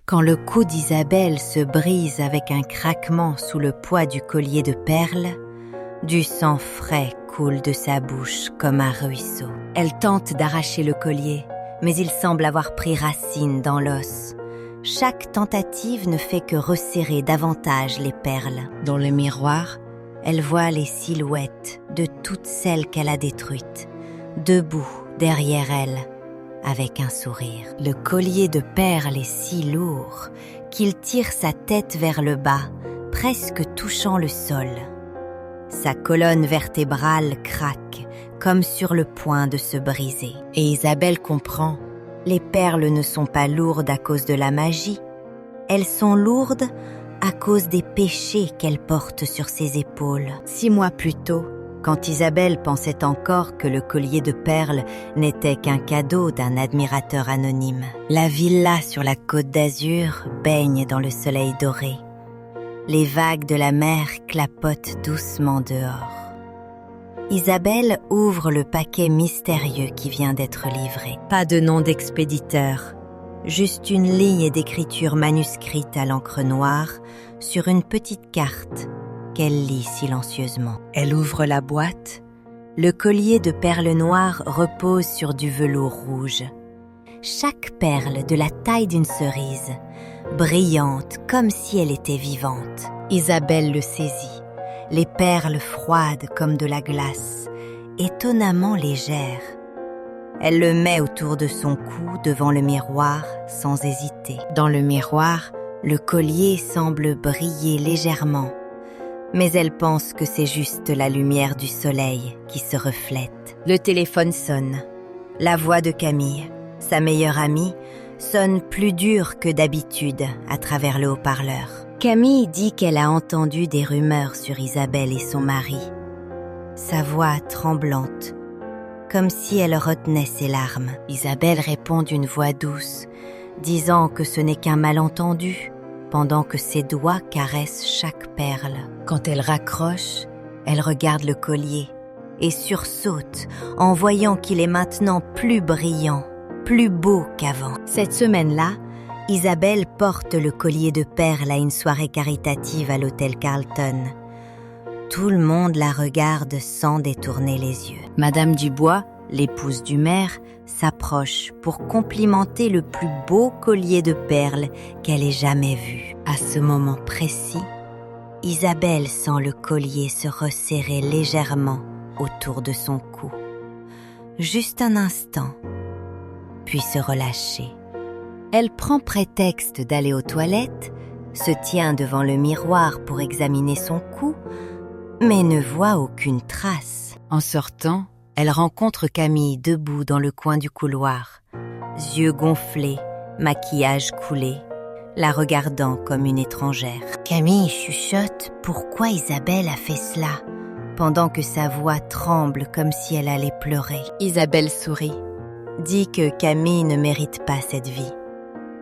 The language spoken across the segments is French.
Quand le cou d'Isabelle se brise avec un craquement sous le poids du collier de perles, du sang frais coule de sa bouche comme un ruisseau. Elle tente d'arracher le collier, mais il semble avoir pris racine dans l'os. Chaque tentative ne fait que resserrer davantage les perles. Dans le miroir, elle voit les silhouettes de toutes celles qu'elle a détruites, debout derrière elle, avec un sourire. Le collier de perles est si lourd qu'il tire sa tête vers le bas, presque touchant le sol. Sa colonne vertébrale craque, comme sur le point de se briser. Et Isabelle comprend, les perles ne sont pas lourdes à cause de la magie, elles sont lourdes à cause des péchés qu'elle porte sur ses épaules. 6 mois plus tôt, quand Isabelle pensait encore que le collier de perles n'était qu'un cadeau d'un admirateur anonyme, la villa sur la côte d'Azur baigne dans le soleil doré. Les vagues de la mer clapotent doucement dehors. Isabelle ouvre le paquet mystérieux qui vient d'être livré. Pas de nom d'expéditeur, juste une ligne d'écriture manuscrite à l'encre noire sur une petite carte qu'elle lit silencieusement. Elle ouvre la boîte. Le collier de perles noires repose sur du velours rouge. Chaque perle de la taille d'une cerise, brillante comme si elle était vivante. Isabelle le saisit. Les perles froides comme de la glace, étonnamment légères. Elle le met autour de son cou devant le miroir sans hésiter. Dans le miroir, le collier semble briller légèrement, mais elle pense que c'est juste la lumière du soleil qui se reflète. Le téléphone sonne. La voix de Camille, sa meilleure amie, sonne plus dur que d'habitude à travers le haut-parleur. Camille dit qu'elle a entendu des rumeurs sur Isabelle et son mari. Sa voix tremblante, comme si elle retenait ses larmes. Isabelle répond d'une voix douce, disant que ce n'est qu'un malentendu, pendant que ses doigts caressent chaque perle. Quand elle raccroche, elle regarde le collier et sursaute en voyant qu'il est maintenant plus brillant, plus beau qu'avant. Cette semaine-là, Isabelle porte le collier de perles à une soirée caritative à l'hôtel Carlton. Tout le monde la regarde sans détourner les yeux. Madame Dubois, l'épouse du maire, s'approche pour complimenter le plus beau collier de perles qu'elle ait jamais vu. À ce moment précis, Isabelle sent le collier se resserrer légèrement autour de son cou. Juste un instant, puis se relâcher. Elle prend prétexte d'aller aux toilettes, se tient devant le miroir pour examiner son cou, mais ne voit aucune trace. En sortant, elle rencontre Camille debout dans le coin du couloir, yeux gonflés, maquillage coulé, la regardant comme une étrangère. Camille chuchote pourquoi Isabelle a fait cela, pendant que sa voix tremble comme si elle allait pleurer. Isabelle sourit, dit que Camille ne mérite pas cette vie,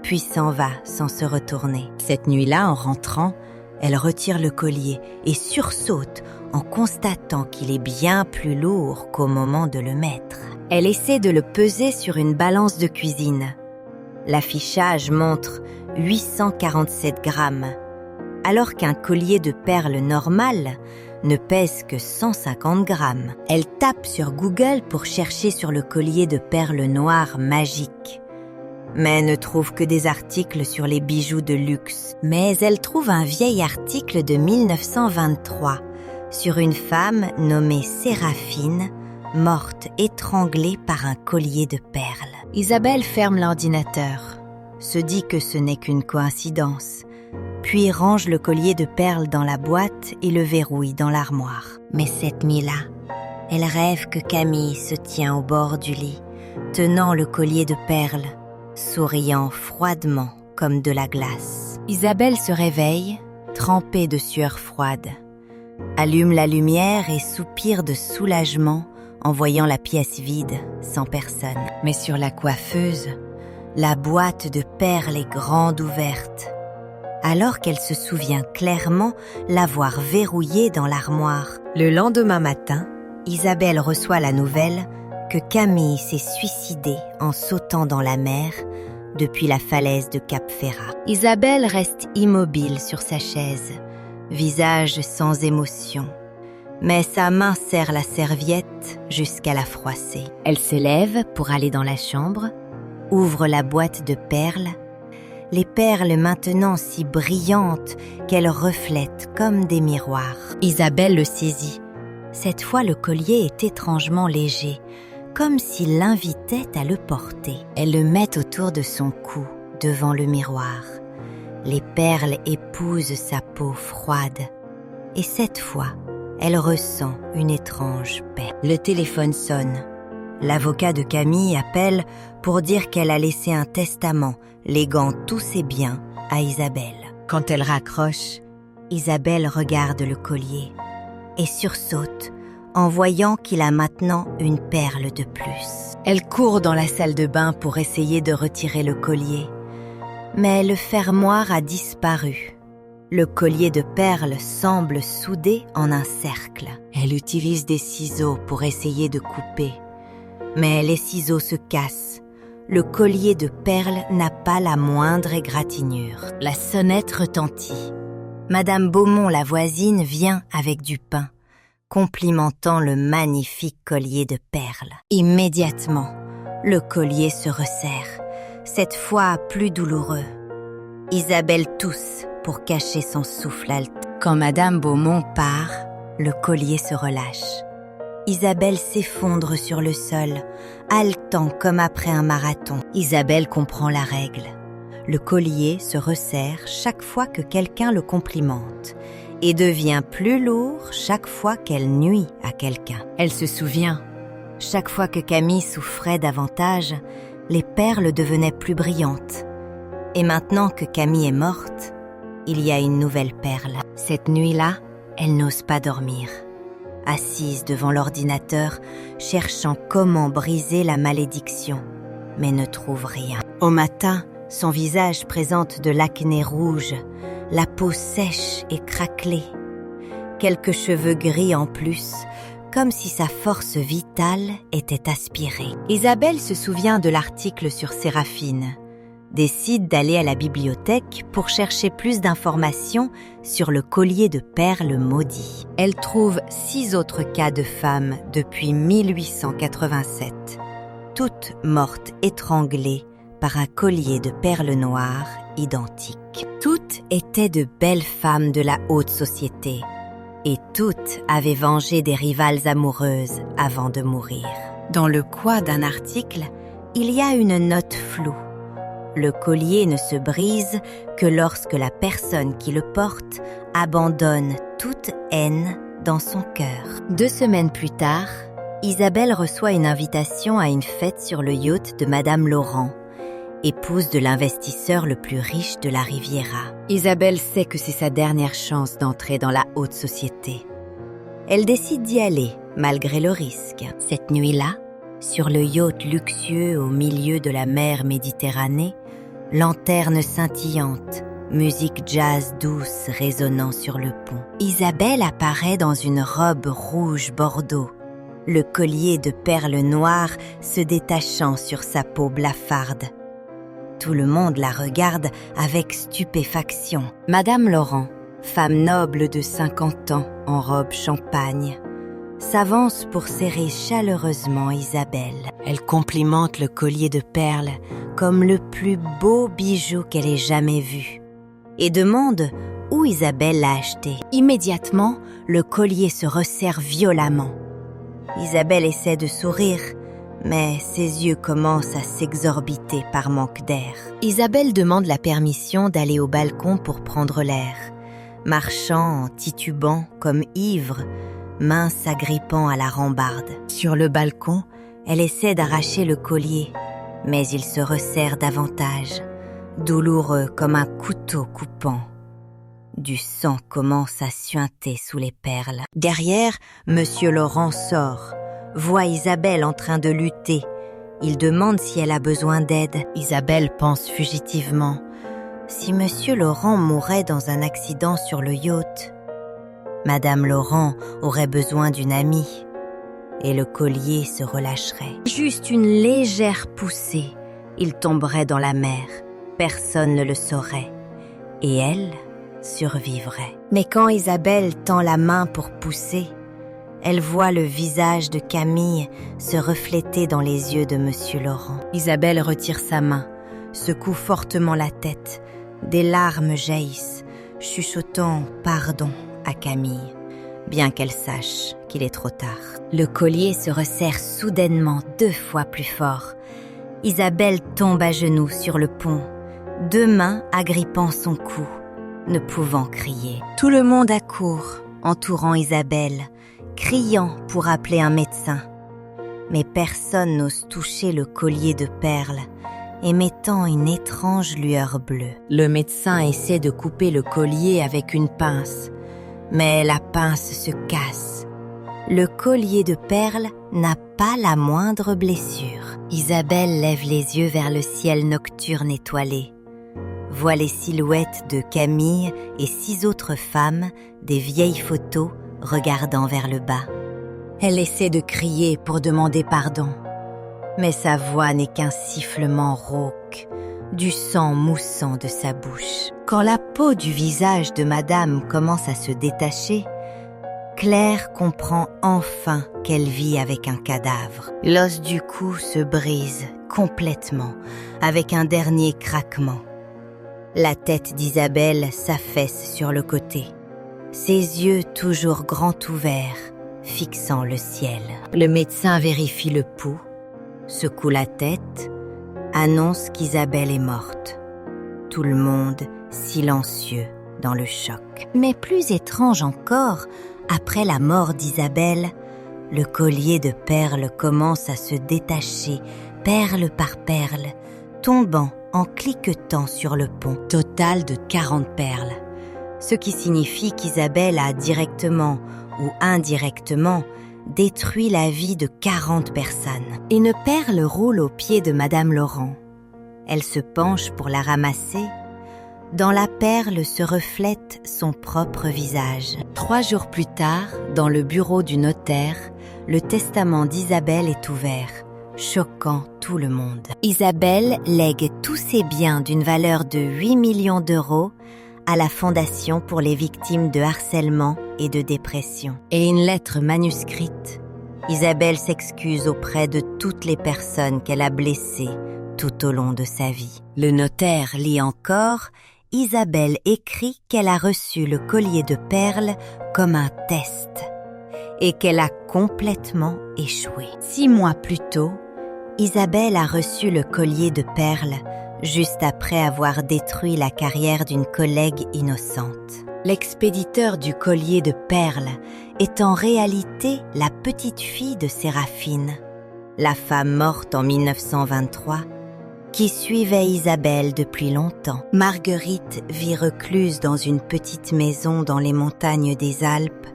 puis s'en va sans se retourner. Cette nuit-là, en rentrant, elle retire le collier et sursaute en constatant qu'il est bien plus lourd qu'au moment de le mettre. Elle essaie de le peser sur une balance de cuisine. L'affichage montre 847 grammes, alors qu'un collier de perles normal ne pèse que 150 grammes. Elle tape sur Google pour chercher sur le collier de perles noires magiques, mais ne trouve que des articles sur les bijoux de luxe. Mais elle trouve un vieil article de 1923 sur une femme nommée Séraphine, morte étranglée par un collier de perles. Isabelle ferme l'ordinateur, se dit que ce n'est qu'une coïncidence, puis range le collier de perles dans la boîte et le verrouille dans l'armoire. Mais cette nuit-là, elle rêve que Camille se tient au bord du lit, tenant le collier de perles, souriant froidement comme de la glace. Isabelle se réveille, trempée de sueur froide, allume la lumière et soupire de soulagement en voyant la pièce vide, sans personne. Mais sur la coiffeuse, la boîte de perles est grande ouverte, alors qu'elle se souvient clairement l'avoir verrouillée dans l'armoire. Le lendemain matin, Isabelle reçoit la nouvelle que Camille s'est suicidée en sautant dans la mer depuis la falaise de Cap Ferrat. Isabelle reste immobile sur sa chaise, visage sans émotion. Mais sa main serre la serviette jusqu'à la froisser. Elle se lève pour aller dans la chambre, ouvre la boîte de perles, les perles maintenant si brillantes qu'elles reflètent comme des miroirs. Isabelle le saisit. Cette fois, le collier est étrangement léger, comme s'il l'invitait à le porter. Elle le met autour de son cou, devant le miroir. Les perles épousent sa peau froide. Et cette fois, elle ressent une étrange paix. Le téléphone sonne. L'avocat de Camille appelle pour dire qu'elle a laissé un testament léguant tous ses biens à Isabelle. Quand elle raccroche, Isabelle regarde le collier et sursaute en voyant qu'il a maintenant une perle de plus. Elle court dans la salle de bain pour essayer de retirer le collier, mais le fermoir a disparu. Le collier de perles semble soudé en un cercle. Elle utilise des ciseaux pour essayer de couper, mais les ciseaux se cassent. Le collier de perles n'a pas la moindre égratignure. La sonnette retentit. Madame Beaumont, la voisine, vient avec du pain, complimentant le magnifique collier de perles. Immédiatement, le collier se resserre, cette fois plus douloureux. Isabelle tousse pour cacher son souffle haletant. Quand Madame Beaumont part, le collier se relâche. Isabelle s'effondre sur le sol, haletant comme après un marathon. Isabelle comprend la règle. Le collier se resserre chaque fois que quelqu'un le complimente et devient plus lourd chaque fois qu'elle nuit à quelqu'un. Elle se souvient, chaque fois que Camille souffrait davantage, les perles devenaient plus brillantes. Et maintenant que Camille est morte, il y a une nouvelle perle. Cette nuit-là, elle n'ose pas dormir. Assise devant l'ordinateur, cherchant comment briser la malédiction, mais ne trouve rien. Au matin, son visage présente de l'acné rouge, la peau sèche et craquelée. Quelques cheveux gris en plus, comme si sa force vitale était aspirée. Isabelle se souvient de l'article sur Séraphine, décide d'aller à la bibliothèque pour chercher plus d'informations sur le collier de perles maudit. Elle trouve 6 autres cas de femmes depuis 1887, toutes mortes étranglées par un collier de perles noires identique. Toutes étaient de belles femmes de la haute société et toutes avaient vengé des rivales amoureuses avant de mourir. Dans le coin d'un article, il y a une note floue. Le collier ne se brise que lorsque la personne qui le porte abandonne toute haine dans son cœur. 2 semaines plus tard, Isabelle reçoit une invitation à une fête sur le yacht de Madame Laurent, épouse de l'investisseur le plus riche de la Riviera. Isabelle sait que c'est sa dernière chance d'entrer dans la haute société. Elle décide d'y aller, malgré le risque. Cette nuit-là, sur le yacht luxueux au milieu de la mer Méditerranée, lanterne scintillante, musique jazz douce résonnant sur le pont. Isabelle apparaît dans une robe rouge bordeaux, le collier de perles noires se détachant sur sa peau blafarde. Tout le monde la regarde avec stupéfaction. Madame Laurent, femme noble de 50 ans en robe champagne, s'avance pour serrer chaleureusement Isabelle. Elle complimente le collier de perles comme le plus beau bijou qu'elle ait jamais vu et demande où Isabelle l'a acheté. Immédiatement, le collier se resserre violemment. Isabelle essaie de sourire, mais ses yeux commencent à s'exorbiter par manque d'air. Isabelle demande la permission d'aller au balcon pour prendre l'air, marchant en titubant comme ivre, mains s'agrippant à la rambarde. Sur le balcon, elle essaie d'arracher le collier, mais il se resserre davantage, douloureux comme un couteau coupant. Du sang commence à suinter sous les perles. Derrière, Monsieur Laurent sort, voit Isabelle en train de lutter. Il demande si elle a besoin d'aide. Isabelle pense fugitivement. Si Monsieur Laurent mourait dans un accident sur le yacht, Madame Laurent aurait besoin d'une amie et le collier se relâcherait. Juste une légère poussée Il tomberait dans la mer, personne ne le saurait, et elle survivrait. Mais quand Isabelle tend la main pour pousser, elle voit le visage de Camille se refléter dans les yeux de Monsieur Laurent. Isabelle retire sa main, secoue fortement la tête. Des larmes jaillissent, chuchotant « pardon » à Camille, bien qu'elle sache qu'il est trop tard. Le collier se resserre soudainement 2 fois plus fort. Isabelle tombe à genoux sur le pont, 2 mains agrippant son cou, ne pouvant crier. Tout le monde accourt, entourant Isabelle, criant pour appeler un médecin. Mais personne n'ose toucher le collier de perles, émettant une étrange lueur bleue. Le médecin essaie de couper le collier avec une pince, mais la pince se casse. Le collier de perles n'a pas la moindre blessure. Isabelle lève les yeux vers le ciel nocturne étoilé, voit les silhouettes de Camille et 6 autres femmes, des vieilles photos, regardant vers le bas. Elle essaie de crier pour demander pardon, mais sa voix n'est qu'un sifflement rauque, du sang moussant de sa bouche. Quand la peau du visage de Madame commence à se détacher, Claire comprend enfin qu'elle vit avec un cadavre. L'os du cou se brise complètement, avec un dernier craquement. La tête d'Isabelle s'affaisse sur le côté, ses yeux toujours grands ouverts, fixant le ciel. Le médecin vérifie le pouls, secoue la tête, annonce qu'Isabelle est morte. Tout le monde silencieux dans le choc. Mais plus étrange encore, après la mort d'Isabelle, le collier de perles commence à se détacher, perle par perle, tombant en cliquetant sur le pont. Total de 40 perles. Ce qui signifie qu'Isabelle a directement ou indirectement détruit la vie de 40 personnes. Une perle roule aux pieds de Madame Laurent. Elle se penche pour la ramasser. Dans la perle se reflète son propre visage. 3 jours plus tard, dans le bureau du notaire, le testament d'Isabelle est ouvert, choquant tout le monde. Isabelle lègue tous ses biens d'une valeur de 8 millions d'euros à la Fondation pour les victimes de harcèlement et de dépression. Et une lettre manuscrite, Isabelle s'excuse auprès de toutes les personnes qu'elle a blessées tout au long de sa vie. Le notaire lit encore, Isabelle écrit qu'elle a reçu le collier de perles comme un test et qu'elle a complètement échoué. 6 mois plus tôt, Isabelle a reçu le collier de perles juste après avoir détruit la carrière d'une collègue innocente. L'expéditeur du collier de perles est en réalité la petite fille de Séraphine, la femme morte en 1923, qui suivait Isabelle depuis longtemps. Marguerite vit recluse dans une petite maison dans les montagnes des Alpes,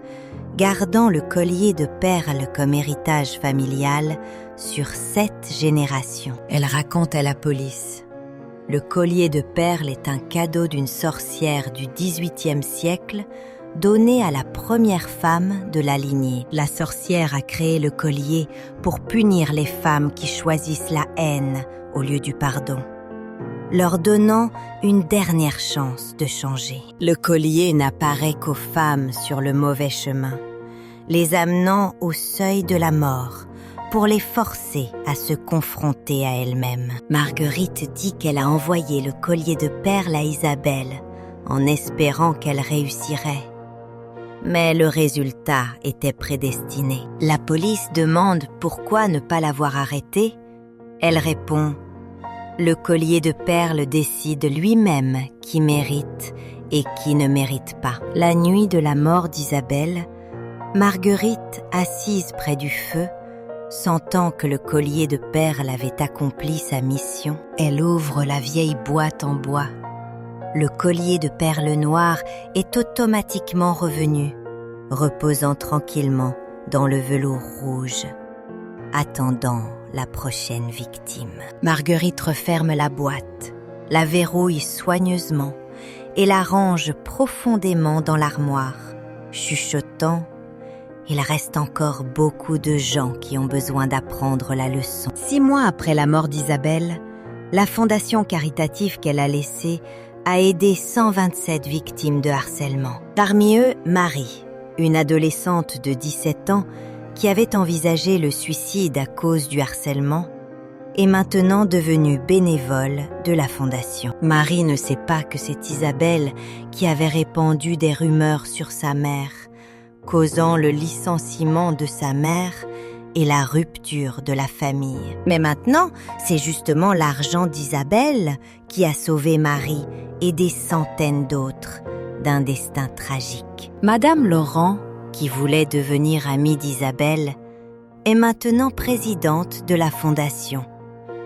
gardant le collier de perles comme héritage familial sur 7 générations. Elle raconte à la police: le collier de perles est un cadeau d'une sorcière du XVIIIe siècle donné à la première femme de la lignée. La sorcière a créé le collier pour punir les femmes qui choisissent la haine au lieu du pardon, leur donnant une dernière chance de changer. Le collier n'apparaît qu'aux femmes sur le mauvais chemin, les amenant au seuil de la mort, pour les forcer à se confronter à elles-mêmes. Marguerite dit qu'elle a envoyé le collier de perles à Isabelle en espérant qu'elle réussirait. Mais le résultat était prédestiné. La police demande pourquoi ne pas l'avoir arrêtée. Elle répond: le collier de perles décide lui-même qui mérite et qui ne mérite pas. La nuit de la mort d'Isabelle, Marguerite, assise près du feu, sentant que le collier de perles avait accompli sa mission, elle ouvre la vieille boîte en bois. Le collier de perles noires est automatiquement revenu, reposant tranquillement dans le velours rouge, attendant la prochaine victime. Marguerite referme la boîte, la verrouille soigneusement et la range profondément dans l'armoire, chuchotant: il reste encore beaucoup de gens qui ont besoin d'apprendre la leçon. 6 mois après la mort d'Isabelle, La fondation caritative qu'elle a laissée a aidé 127 victimes de harcèlement. Parmi eux, Marie, une adolescente de 17 ans qui avait envisagé le suicide à cause du harcèlement, est maintenant devenue bénévole de la fondation. Marie ne sait pas que c'est Isabelle qui avait répandu des rumeurs sur sa mère, causant le licenciement de sa mère et la rupture de la famille. Mais maintenant, c'est justement l'argent d'Isabelle qui a sauvé Marie et des centaines d'autres d'un destin tragique. Madame Laurent, qui voulait devenir amie d'Isabelle, est maintenant présidente de la fondation,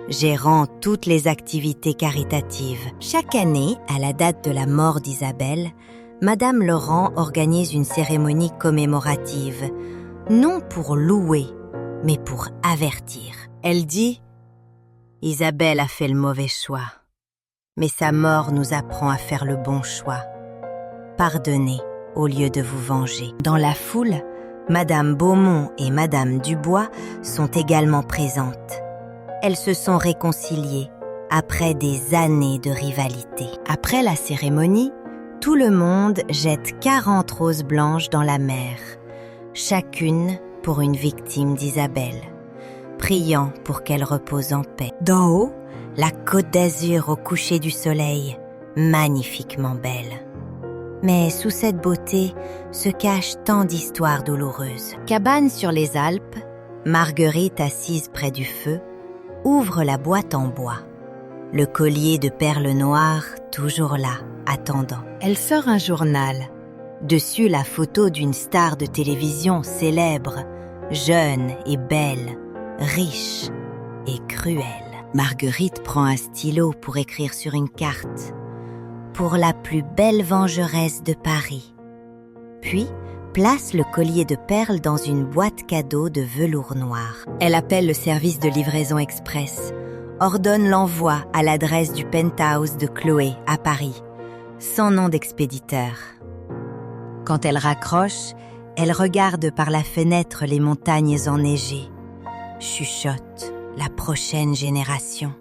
gérant toutes les activités caritatives. Chaque année, à la date de la mort d'Isabelle, Madame Laurent organise une cérémonie commémorative, non pour louer, mais pour avertir. Elle dit « Isabelle a fait le mauvais choix, mais sa mort nous apprend à faire le bon choix. Pardonnez au lieu de vous venger. » Dans la foule, Madame Beaumont et Madame Dubois sont également présentes. Elles se sont réconciliées après des années de rivalité. Après la cérémonie, tout le monde jette 40 roses blanches dans la mer, chacune pour une victime d'Isabelle, priant pour qu'elle repose en paix. D'en haut, la Côte d'Azur au coucher du soleil, magnifiquement belle. Mais sous cette beauté se cachent tant d'histoires douloureuses. Cabane sur les Alpes, Marguerite assise près du feu, ouvre la boîte en bois. Le collier de perles noires, toujours là, attendant. Elle sort un journal. Dessus, la photo d'une star de télévision célèbre, jeune et belle, riche et cruelle. Marguerite prend un stylo pour écrire sur une carte. Pour la plus belle vengeresse de Paris. Puis, place le collier de perles dans une boîte cadeau de velours noir. Elle appelle le service de livraison express, ordonne l'envoi à l'adresse du penthouse de Chloé à Paris, sans nom d'expéditeur. Quand elle raccroche, elle regarde par la fenêtre les montagnes enneigées, chuchote la prochaine génération.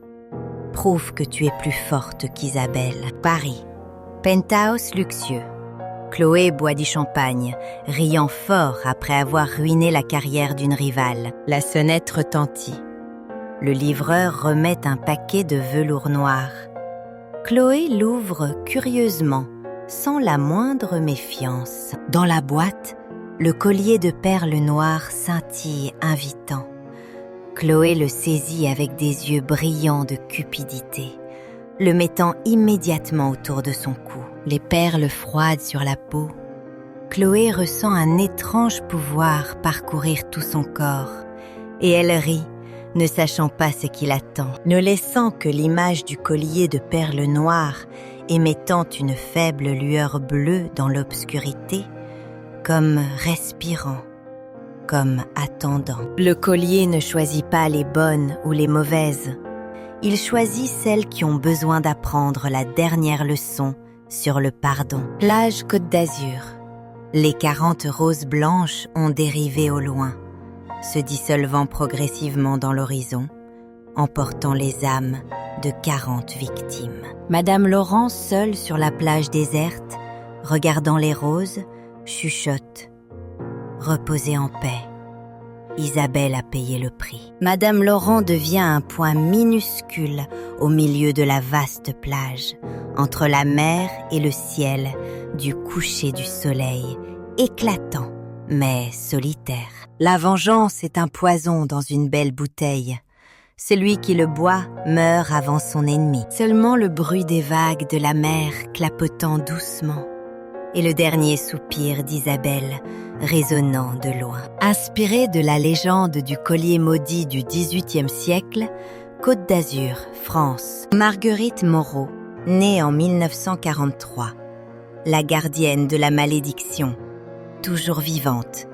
Prouve que tu es plus forte qu'Isabelle. Paris, penthouse luxueux. Chloé boit du champagne, riant fort après avoir ruiné la carrière d'une rivale. La sonnette retentit. Le livreur remet un paquet de velours noir. Chloé l'ouvre curieusement, sans la moindre méfiance. Dans la boîte, le collier de perles noires scintille invitant. Chloé le saisit avec des yeux brillants de cupidité, le mettant immédiatement autour de son cou. Les perles froides sur la peau, Chloé ressent un étrange pouvoir parcourir tout son corps, et elle rit, ne sachant pas ce qui l'attend, ne laissant que l'image du collier de perles noires émettant une faible lueur bleue dans l'obscurité, comme respirant, comme attendant. Le collier ne choisit pas les bonnes ou les mauvaises. Il choisit celles qui ont besoin d'apprendre la dernière leçon sur le pardon. Plage Côte d'Azur. Les 40 roses blanches ont dérivé au loin, se dissolvant progressivement dans l'horizon, emportant les âmes de 40 victimes. Madame Laurent, seule sur la plage déserte, regardant les roses, chuchote. Reposez en paix. Isabelle a payé le prix. Madame Laurent devient un point minuscule au milieu de la vaste plage, entre la mer et le ciel du coucher du soleil, éclatant mais solitaire. La vengeance est un poison dans une belle bouteille. Celui qui le boit meurt avant son ennemi. Seulement le bruit des vagues de la mer clapotant doucement et le dernier soupir d'Isabelle résonnant de loin. Inspiré de la légende du collier maudit du XVIIIe siècle, Côte d'Azur, France. Marguerite Moreau, née en 1943, la gardienne de la malédiction, toujours vivante,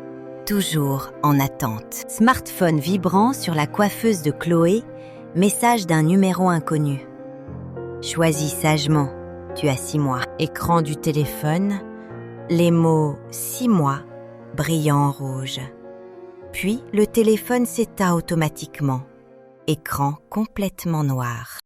toujours en attente. Smartphone vibrant sur la coiffeuse de Chloé, message d'un numéro inconnu. Choisis sagement, tu as 6 mois. Écran du téléphone, les mots 6 mois brillant en rouge. Puis le téléphone s'éteint automatiquement, écran complètement noir.